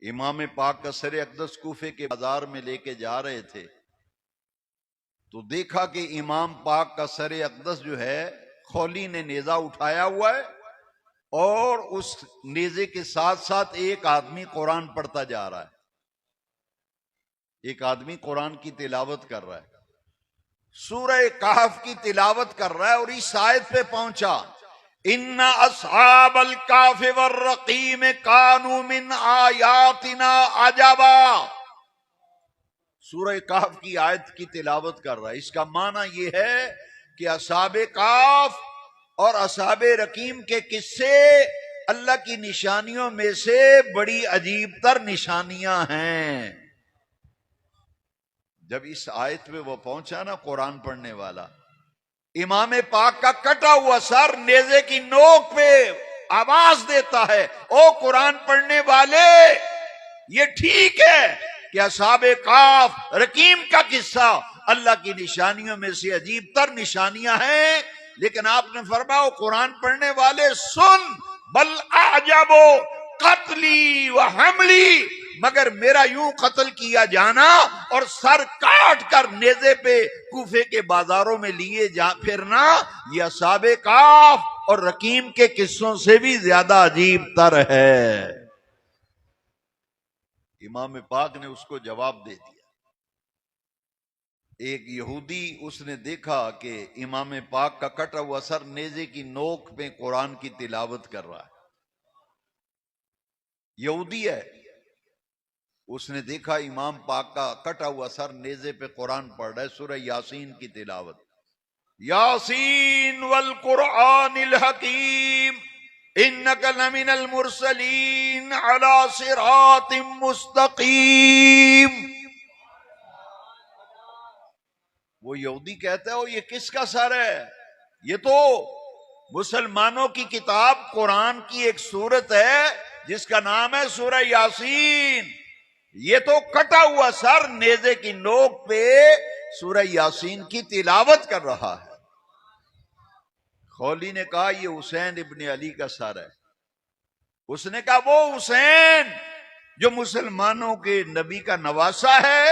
امام پاک کا سر اقدس کوفے کے بازار میں لے کے جا رہے تھے تو دیکھا کہ امام پاک کا سر اقدس جو ہے خولی نے نیزہ اٹھایا ہوا ہے اور اس نیزے کے ساتھ ساتھ ایک آدمی قرآن پڑھتا جا رہا ہے، ایک آدمی قرآن کی تلاوت کر رہا ہے، سورہ کہف کی تلاوت کر رہا ہے، اور اس آیت پہ پہنچا ان اصحاب الکہف والرقیم کانوا من آیاتنا عجبا۔ سورہ کہف کی آیت کی تلاوت کر رہا ہے، اس کا معنی یہ ہے کہ اصحاب کہف اور اصحاب رقیم کے قصے اللہ کی نشانیوں میں سے بڑی عجیب تر نشانیاں ہیں۔ جب اس آیت پہ وہ پہنچا نا قرآن پڑھنے والا، امام پاک کا کٹا ہوا سر نیزے کی نوک پہ آواز دیتا ہے، او قرآن پڑھنے والے، یہ ٹھیک ہے کہ اصحاب کہف رقیم کا قصہ اللہ کی نشانیوں میں سے عجیب تر نشانیاں ہیں، لیکن آپ نے فرمایا قرآن پڑھنے والے سن، بل اعجبو قتلی و حملی، مگر میرا یوں قتل کیا جانا اور سر کاٹ کر نیزے پہ کوفے کے بازاروں میں لیے جا پھرنا، یہ اصحاب کہف اور رقیم کے قصوں سے بھی زیادہ عجیب تر ہے۔ امام پاک نے اس کو جواب دے دیا۔ ایک یہودی اس نے دیکھا کہ امام پاک کا کٹا ہوا سر نیزے کی نوک پہ قرآن کی تلاوت کر رہا ہے، یہودی ہے، اس نے دیکھا امام پاک کا کٹا ہوا سر نیزے پہ قرآن پڑھ رہا ہے، سورہ یاسین کی تلاوت، یاسین والقرآن الحکیم انک لمن المرسلین علی صراط مستقیم۔ وہ یہودی کہتا ہے وہ یہ کس کا سر ہے؟ یہ تو مسلمانوں کی کتاب قرآن کی ایک سورت ہے جس کا نام ہے سورہ یاسین، یہ تو کٹا ہوا سر نیزے کی نوک پہ سورہ یاسین کی تلاوت کر رہا ہے۔ خولی نے کہا یہ حسین ابن علی کا سر ہے۔ اس نے کہا وہ حسین جو مسلمانوں کے نبی کا نواسا ہے؟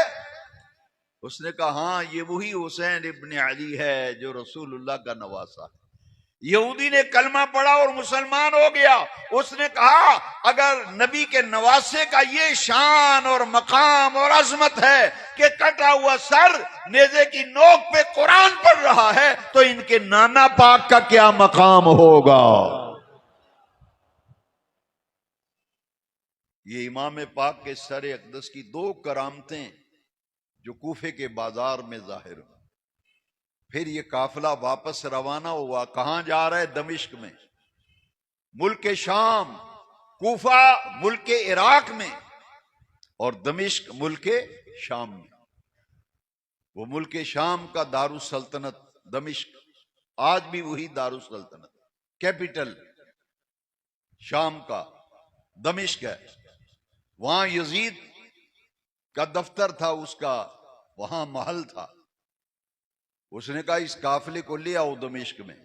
اس نے کہا ہاں یہ وہی حسین ابن علی ہے جو رسول اللہ کا نواسا ہے۔ یہودی نے کلمہ پڑھا اور مسلمان ہو گیا۔ اس نے کہا اگر نبی کے نواسے کا یہ شان اور مقام اور عظمت ہے کہ کٹا ہوا سر نیزے کی نوک پہ قرآن پڑھ رہا ہے تو ان کے نانا پاک کا کیا مقام ہوگا؟ یہ امام پاک کے سر اقدس کی دو کرامتیں جو کوفے کے بازار میں ظاہر ہوں۔ پھر یہ قافلہ واپس روانہ ہوا، کہاں جا رہا ہے؟ دمشق میں، ملک شام، کوفہ ملک عراق میں اور دمشق ملک شام میں۔ وہ ملک شام کا دارالسلطنت دمشق، آج بھی وہی دارالسلطنت، کیپٹل شام کا دمشق ہے۔ وہاں یزید کا دفتر تھا، اس کا وہاں محل تھا۔ اس نے کہا اس قافلے کو لے آؤ دمشق میں،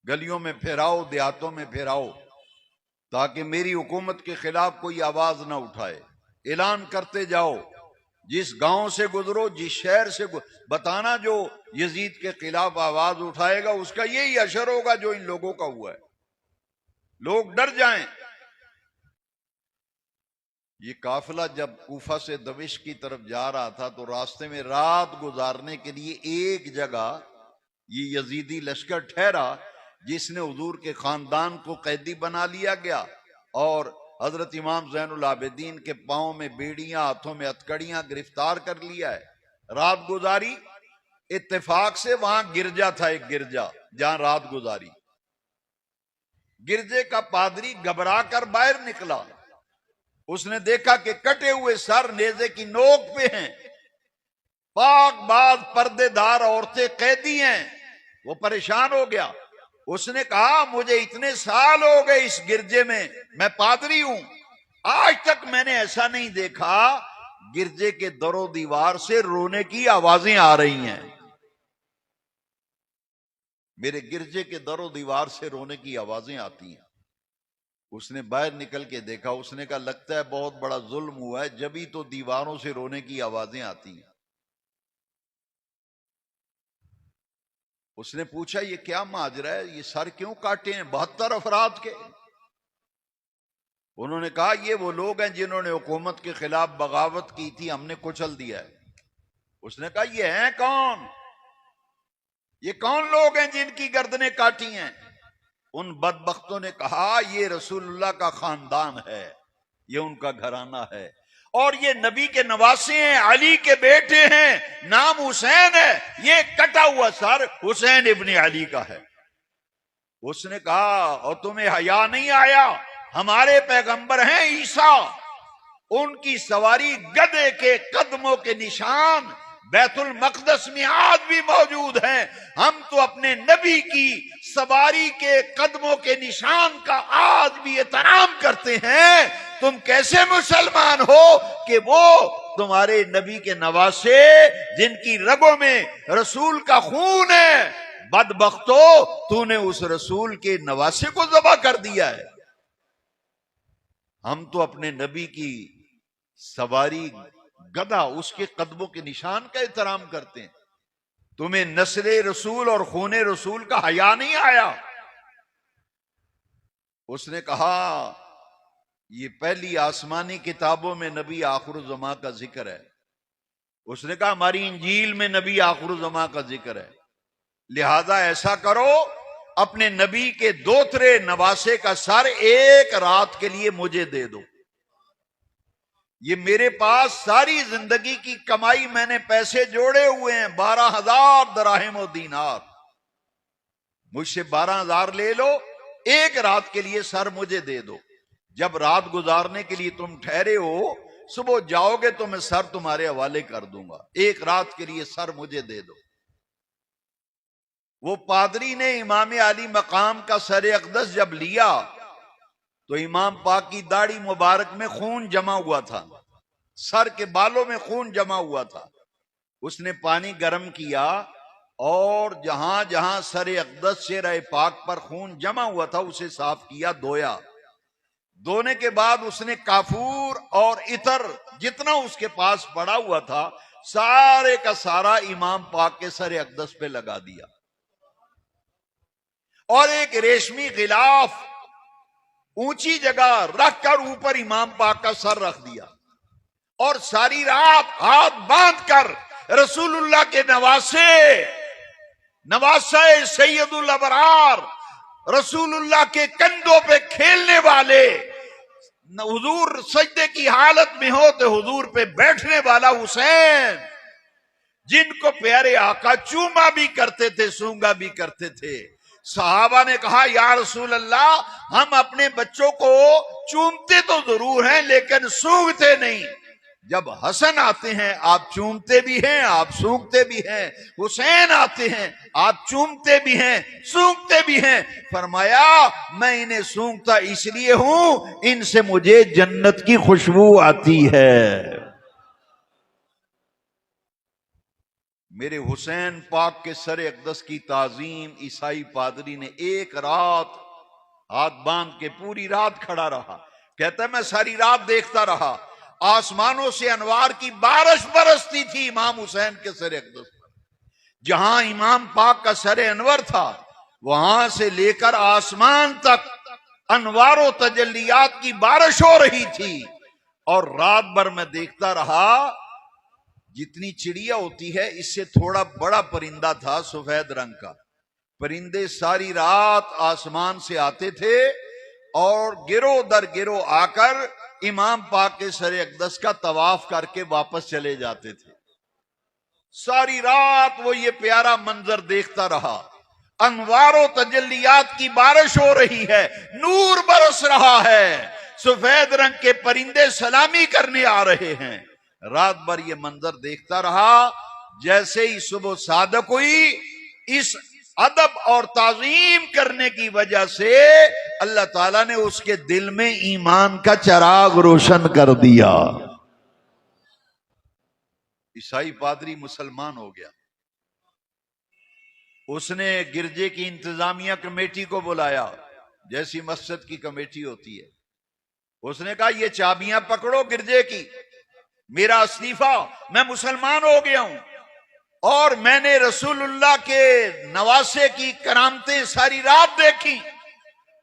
گلیوں میں پھیراؤ، دیہاتوں میں پھیراؤ، تاکہ میری حکومت کے خلاف کوئی آواز نہ اٹھائے۔ اعلان کرتے جاؤ، جس گاؤں سے گزرو، جس شہر سے بتانا جو یزید کے خلاف آواز اٹھائے گا اس کا یہی اشر ہوگا جو ان لوگوں کا ہوا ہے، لوگ ڈر جائیں۔ یہ قافلہ جب کوفہ سے دمشق کی طرف جا رہا تھا تو راستے میں رات گزارنے کے لیے ایک جگہ یہ یزیدی لشکر ٹھہرا جس نے حضور کے خاندان کو قیدی بنا لیا گیا، اور حضرت امام زین العابدین کے پاؤں میں بیڑیاں، ہاتھوں میں ہتکڑیاں گرفتار کر لیا ہے۔ رات گزاری، اتفاق سے وہاں گرجا تھا، ایک گرجا جہاں رات گزاری۔ گرجے کا پادری گھبرا کر باہر نکلا، اس نے دیکھا کہ کٹے ہوئے سر نیزے کی نوک پہ ہیں، پاک باز پردے دار عورتیں قیدی ہیں۔ وہ پریشان ہو گیا، اس نے کہا مجھے اتنے سال ہو گئے اس گرجے میں پادری ہوں، آج تک میں نے ایسا نہیں دیکھا۔ گرجے کے در و دیوار سے رونے کی آوازیں آ رہی ہیں، میرے گرجے کے در و دیوار سے رونے کی آوازیں آتی ہیں۔ اس نے باہر نکل کے دیکھا، اس نے کہا لگتا ہے بہت بڑا ظلم ہوا ہے، جبھی تو دیواروں سے رونے کی آوازیں آتی ہیں۔ اس نے پوچھا یہ کیا ماجرا ہے، یہ سر کیوں کاٹے ہیں 72 افراد کے؟ انہوں نے کہا یہ وہ لوگ ہیں جنہوں نے حکومت کے خلاف بغاوت کی تھی، ہم نے کچل دیا ہے۔ اس نے کہا یہ ہیں کون؟ یہ کون لوگ ہیں جن کی گردنیں کاٹی ہیں؟ ان بدبختوں نے کہا یہ رسول اللہ کا خاندان ہے، یہ ان کا گھرانہ ہے، اور یہ نبی کے نواسے ہیں، علی کے بیٹے ہیں، نام حسین ہے، یہ کٹا ہوا سر حسین ابن علی کا ہے۔ اس نے کہا اور تمہیں حیا نہیں آیا؟ ہمارے پیغمبر ہیں عیسیٰ، ان کی سواری گدھے کے قدموں کے نشان بیت المقدس میں آج بھی موجود ہیں۔ ہم تو اپنے نبی کی سواری کے قدموں کے نشان کا آج بھی احترام کرتے ہیں۔ تم کیسے مسلمان ہو کہ وہ تمہارے نبی کے نواسے جن کی رگوں میں رسول کا خون ہے، بدبختو تو نے اس رسول کے نواسے کو ذبح کر دیا ہے۔ ہم تو اپنے نبی کی سواری گدھا، اس کے قدموں کے نشان کا احترام کرتے ہیں، تمہیں نسل رسول اور خون رسول کا حیا نہیں آیا؟ اس نے کہا یہ پہلی آسمانی کتابوں میں نبی آخر الزماں کا ذکر ہے۔ اس نے کہا ہماری انجیل میں نبی آخر الزماں کا ذکر ہے، لہذا ایسا کرو اپنے نبی کے دوترے نواسے کا سر ایک رات کے لیے مجھے دے دو۔ یہ میرے پاس ساری زندگی کی کمائی، میں نے پیسے جوڑے ہوئے ہیں 12,000 دراہم و دینار، مجھ سے 12,000 لے لو، ایک رات کے لیے سر مجھے دے دو۔ جب رات گزارنے کے لیے تم ٹھہرے ہو، صبح جاؤ گے تو میں سر تمہارے حوالے کر دوں گا، ایک رات کے لیے سر مجھے دے دو۔ وہ پادری نے امام علی مقام کا سر اقدس جب لیا تو امام پاک کی داڑھی مبارک میں خون جمع ہوا تھا، سر کے بالوں میں خون جمع ہوا تھا۔ اس نے پانی گرم کیا اور جہاں جہاں سر اقدس سے رائے پاک پر خون جمع ہوا تھا اسے صاف کیا، دھویا۔ دھونے کے بعد اس نے کافور اور عطر جتنا اس کے پاس پڑا ہوا تھا سارے کا سارا امام پاک کے سر اقدس پہ لگا دیا، اور ایک ریشمی غلاف اونچی جگہ رکھ کر اوپر امام پاک کا سر رکھ دیا، اور ساری رات ہاتھ باندھ کر رسول اللہ کے نواسے سید الابرار رسول اللہ کے کندھوں پہ کھیلنے والے، حضور سجدے کی حالت میں ہو تو حضور پہ بیٹھنے والا حسین، جن کو پیارے آقا چوما بھی کرتے تھے، سونگا بھی کرتے تھے۔ صحابہ نے کہا یا رسول اللہ ہم اپنے بچوں کو چومتے تو ضرور ہیں لیکن سونگتے نہیں، جب حسن آتے ہیں آپ چومتے بھی ہیں آپ سونگتے بھی ہیں، حسین آتے ہیں آپ چومتے بھی ہیں سونگتے بھی ہیں۔ فرمایا میں انہیں سونگتا اس لیے ہوں ان سے مجھے جنت کی خوشبو آتی ہے۔ میرے حسین پاک کے سر اقدس کی تعظیم عیسائی پادری نے ایک رات ہاتھ باندھ کے پوری رات کھڑا رہا، کہتا ہے میں ساری رات دیکھتا رہا، آسمانوں سے انوار کی بارش برستی تھی امام حسین کے سر اقدس پر، جہاں امام پاک کا سر انور تھا وہاں سے لے کر آسمان تک انوار و تجلیات کی بارش ہو رہی تھی، اور رات بھر میں دیکھتا رہا۔ جتنی چڑیا ہوتی ہے اس سے تھوڑا بڑا پرندہ تھا سفید رنگ کا، پرندے ساری رات آسمان سے آتے تھے اور گروہ در گروہ آ کر امام پاک کے سر اقدس کا طواف کر کے واپس چلے جاتے تھے۔ ساری رات وہ یہ پیارا منظر دیکھتا رہا، انوار و تجلیات کی بارش ہو رہی ہے، نور برس رہا ہے، سفید رنگ کے پرندے سلامی کرنے آ رہے ہیں۔ رات بھر یہ منظر دیکھتا رہا، جیسے ہی صبح صادق ہوئی اس ادب اور تعظیم کرنے کی وجہ سے اللہ تعالیٰ نے اس کے دل میں ایمان کا چراغ روشن کر دیا، عیسائی پادری مسلمان ہو گیا۔ اس نے گرجے کی انتظامیہ کمیٹی کو بلایا، جیسی مسجد کی کمیٹی ہوتی ہے. اس نے کہا یہ چابیاں پکڑو گرجے کی، میرا استعفیٰ، میں مسلمان ہو گیا ہوں، اور میں نے رسول اللہ کے نواسے کی کرامتیں ساری رات دیکھی،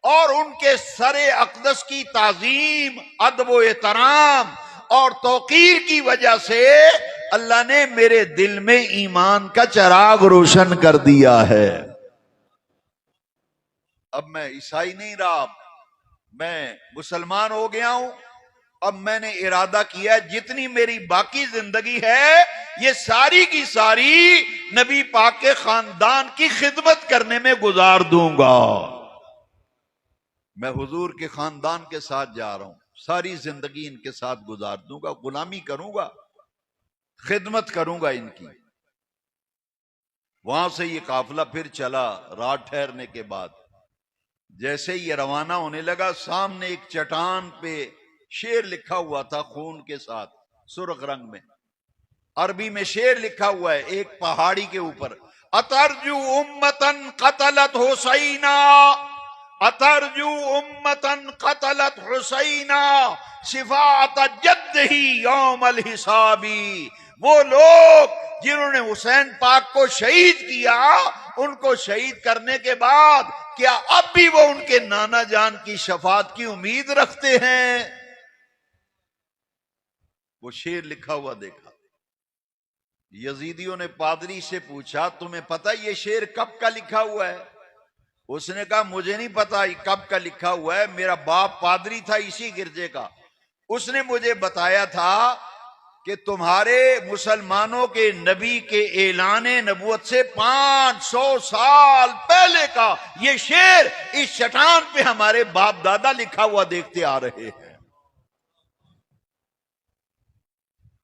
اور ان کے سر اقدس کی تعظیم، ادب و احترام اور توقیر کی وجہ سے اللہ نے میرے دل میں ایمان کا چراغ روشن کر دیا ہے. اب میں عیسائی نہیں رہا، میں مسلمان ہو گیا ہوں. اب میں نے ارادہ کیا جتنی میری باقی زندگی ہے یہ ساری کی ساری نبی پاک کے خاندان کی خدمت کرنے میں گزار دوں گا. میں حضور کے خاندان کے ساتھ جا رہا ہوں، ساری زندگی ان کے ساتھ گزار دوں گا، غلامی کروں گا، خدمت کروں گا ان کی. وہاں سے یہ قافلہ پھر چلا. رات ٹھہرنے کے بعد جیسے یہ روانہ ہونے لگا، سامنے ایک چٹان پہ شعر لکھا ہوا تھا خون کے ساتھ سرخ رنگ میں. عربی میں شعر لکھا ہوا ہے ایک پہاڑی کے اوپر: اترجو امتن قتلت حسینا، اترجو امتن قتلت حسینا شفاعت جد ہی یوم الحسابی. وہ لوگ جنہوں نے حسین پاک کو شہید کیا، ان کو شہید کرنے کے بعد کیا اب بھی وہ ان کے نانا جان کی شفاعت کی امید رکھتے ہیں؟ وہ شعر لکھا ہوا دیکھا. یزیدیوں نے پادری سے پوچھا تمہیں پتہ یہ شعر کب کا لکھا ہوا ہے؟ اس نے کہا مجھے نہیں پتا کب کا لکھا ہوا ہے، میرا باپ پادری تھا اسی گرجے کا، اس نے مجھے بتایا تھا کہ تمہارے مسلمانوں کے نبی کے اعلان نبوت سے 500 سال پہلے کا یہ شعر اس چٹان پہ ہمارے باپ دادا لکھا ہوا دیکھتے آ رہے ہیں.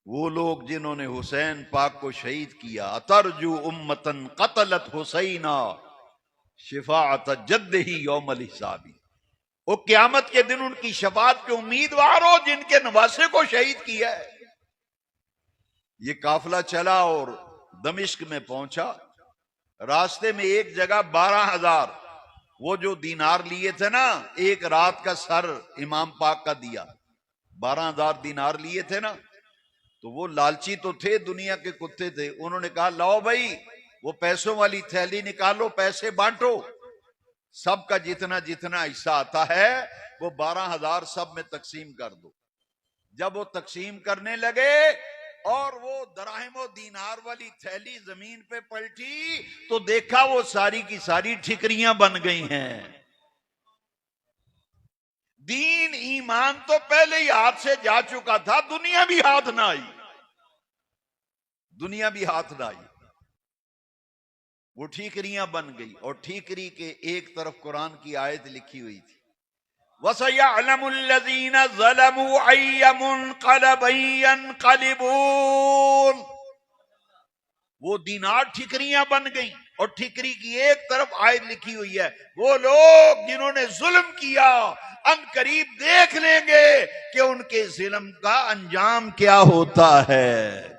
وہ لوگ جنہوں نے حسین پاک کو شہید کیا، اترجو امتن قتلت حسینا شفاعت جد ہی یوم الحسابی، وہ قیامت کے دن ان کی شفاعت کے امیدوار ہو جن کے نواسے کو شہید کیا ہے. یہ قافلہ چلا اور دمشق میں پہنچا. راستے میں ایک جگہ 12,000 وہ جو دینار لیے تھے نا، ایک رات کا سر امام پاک کا دیا، 12,000 دینار لیے تھے نا، تو وہ لالچی تو تھے، دنیا کے کتے تھے. انہوں نے کہا لاؤ بھائی وہ پیسوں والی تھیلی نکالو، پیسے بانٹو، سب کا جتنا جتنا حصہ آتا ہے وہ 12,000 سب میں تقسیم کر دو. جب وہ تقسیم کرنے لگے اور وہ دراہم و دینار والی تھیلی زمین پہ پلٹی تو دیکھا وہ ساری کی ساری ٹھکریاں بن گئی ہیں. دین ایمان تو پہلے ہی ہاتھ سے جا چکا تھا، دنیا بھی ہاتھ نہ آئی، دنیا بھی ہاتھ نہ آئی، وہ ٹھیکریاں بن گئی. اور ٹھیکری کے ایک طرف قرآن کی آیت لکھی ہوئی تھی: وَسَيَعْلَمُ الَّذِينَ ظَلَمُوا أَيَّ مُنْقَلَبٍ يَنْقَلِبُونَ. وہ دینار ٹھیکریاں بن گئیں، اور ٹھیکری کی ایک طرف آیت لکھی ہوئی ہے: وہ لوگ جنہوں نے ظلم کیا ان قریب دیکھ لیں گے کہ ان کے ظلم کا انجام کیا ہوتا ہے.